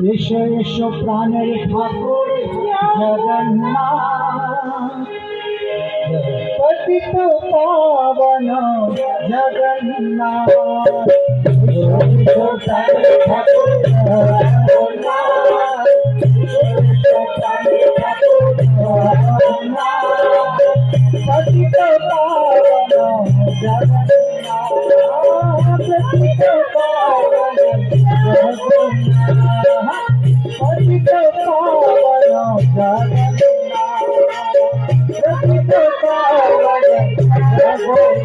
এসো এসো প্রাণের ঠাকুর জগন্নাথ, পতিত পাবন জগন্নাথ। এসো এসো প্রাণের ঠাকুর জগন্নাথ, এসো প্রাণের ঠাকুর জগন্নাথ, পতিত পাবন জগন্নাথ, পতিত পাবন জগন্নাথ, পতিত পাবন জগন্নাথ, পতিত পাবন জগন্নাথ।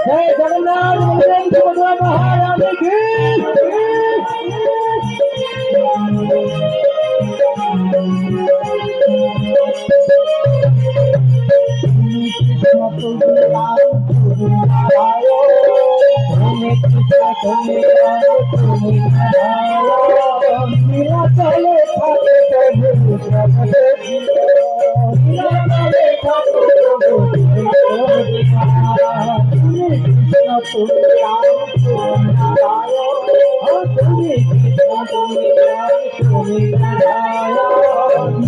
जय जगन्नाथ महाराज की।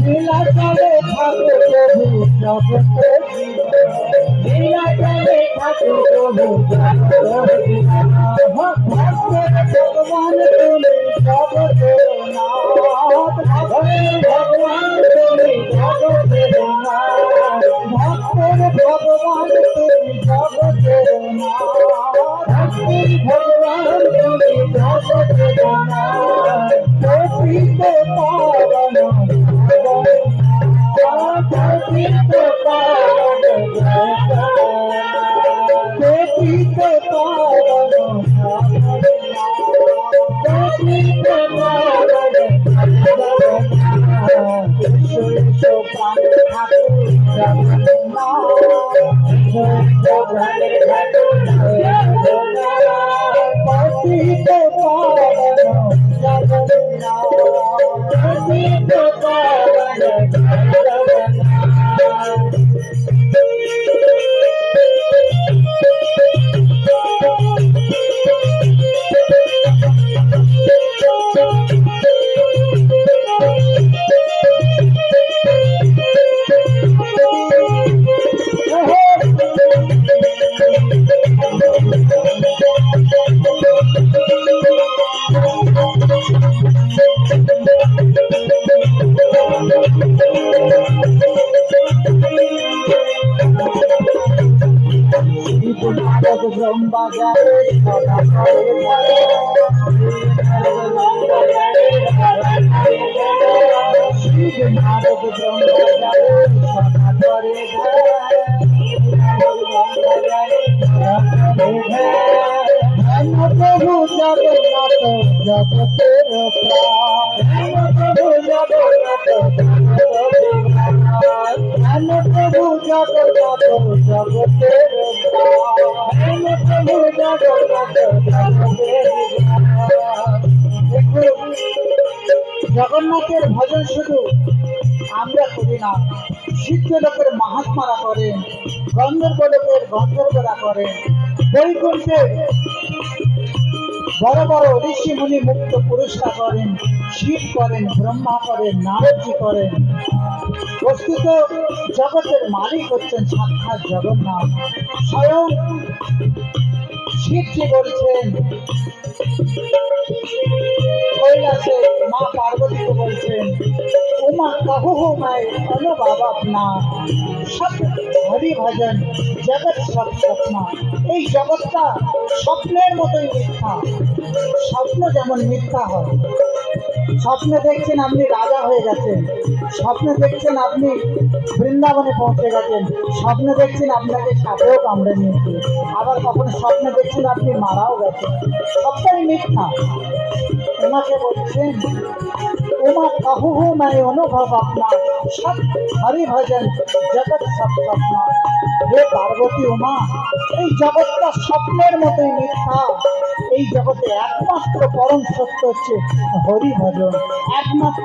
लीला चले ठाकुर प्रभु जगत लीला चले ठाकुर प्रभु भगवान तुले जगत नाथ, भगवान तुले जगत नाथ, भक्तों भगवान तुले जगत नाथ, भगवान तुले जगत नाथ। पतित पावन पतित पावन पतित पावन पतित पावन ईशो ईशो प्राण ठाकुर जगन्नाथ, ईशो प्राण ठाकुर जगन्नाथ, पतित पावन जगन्नाथ, पतित पावन जगन्नाथ। ब्रह्मा जाए सदा करे शिव नारद ब्रह्मा जाए सदा करे प्रभु जगन्नाथ जगतेर प्राण, प्रभु जगन्नाथ प्रभु जगन्नाथ जगतेर प्राण, प्रभु जगन्नाथ जगतेर प्राण। জগন্নাথের ভজন শুধু আমরা করি না, সিদ্ধ লোকের মহাত্মারা করেন, গন্ধর্ব লোকের গন্ধর্বরা করেন, বৈকুণ্ঠের বড় বড় ঋষি মুনি মুক্ত পুরুষরা করেন, শিব করেন, ব্রহ্মা করেন, নারদজি করেন। বস্তুত জগতের মালিক হচ্ছেন সাক্ষাৎ জগন্নাথ। স্বয়ং শিবজি বলছেন কৈলাসে, মা পার্বতীকে বলছেন উমা कहू हो मैं अनुभाव अपना, सब हरि भजन जगत सब सपना। এই জগৎটা স্বপ্নের মতোই মিথ্যা। স্বপ্ন যেমন মিথ্যা হয়, স্বপ্নে দেখছেন আপনি রাজা হয়ে গেছেন, স্বপ্নে দেখছেন আপনি বৃন্দাবনে পৌঁছে গেছেন, স্বপ্নে দেখছেন আপনাকে সাপেও কামড়ে নিয়েছে, আবার কখনো স্বপ্নে দেখছেন আপনি মারাও গেছেন। সবটাই মিথ্যা। ওনাকে বলছেন उमा कहूँ मैं अनुभव अपना सब हरि भजन जगत सब सपना। हे पार्वती उमा, এই জগৎটা স্বপ্নের মতোই মিথ্যা। এই জগতে একমাত্র পরম সত্য হচ্ছে হরি ভজন, একমাত্র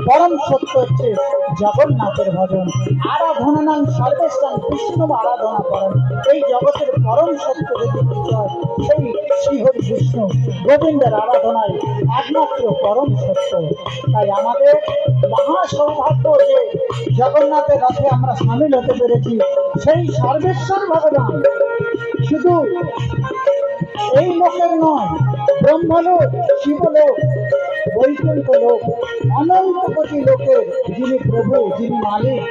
পরম সত্য হচ্ছে জগন্নাথের ভজন। আরাধনা নাম সর্বেশ্বর বিষ্ণু আরাধনা করেন। এই জগতের পরম সত্য যদি কিছু হয় সেই শ্রীহরি বিষ্ণু গোবিন্দের আরাধনায় একমাত্র পরম সত্য। তাই আমাদের মহা সৌভাগ্য যে জগন্নাথের রথে আমরা সামিল হতে পেরেছি। সেই সর্বেশ্বর ভগবান শুধু এই লোকের নয়, ব্রহ্মলোক, শিবলোক, বৈকুণ্ঠ লোক, অনন্ত কোটি লোকের যিনি প্রভু, যিনি মালিক,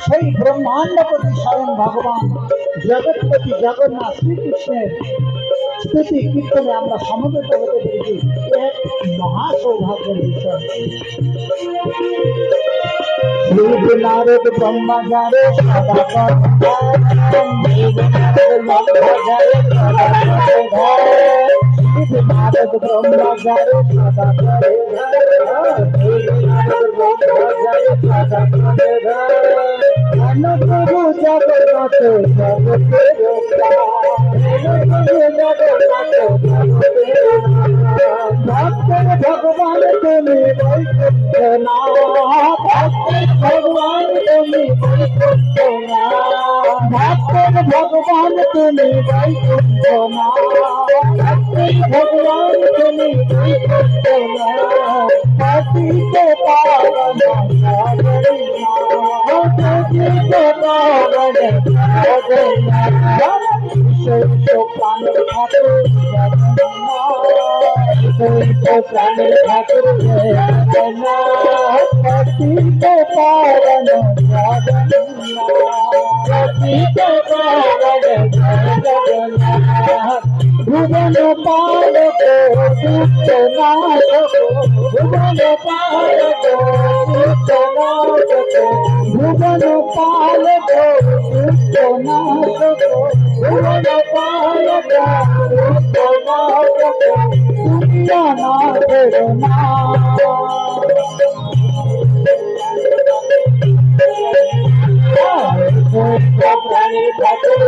সেই ব্রহ্মাণ্ডপতি স্বয়ং ভগবান জগৎপতি জগন্নাথ শ্রীকৃষ্ণের স্তুতি কীর্তনে আমরা সমবেত হতে পেরেছি। এক মহা সৌভাগ্যের বিষয়। নারদ ব্রহ্মা যারে সদা নারদ ব্রহ্মা যারে সদা অনুপ্রভু জগন্নাথ জগতের ভক্তের ভগবান তুমি বৈকুণ্ঠনাথ, ভক্তের ভগবান তুমি বৈকুণ্ঠনাথ, ভক্তের ভগবান তুমি বৈকুণ্ঠনাথ, ভক্তের ভগবান তুমি বৈকুণ্ঠনাথ। পতিত পাবন প্রাণের ঠাকুর প্রাণের ঠাকুর পতিত পাবন পতিত পাবন জগন্নাথ। ভুবন পালক দুষ্ট নায়ক, ভুবন পালক দুষ্ট নায়ক, ভুবন পালক দুষ্ট নায়ক, ভুবন পালক দুষ্ট নায়ক, দুনিয়া নাথের নাম। প্রাণের ঠাকুর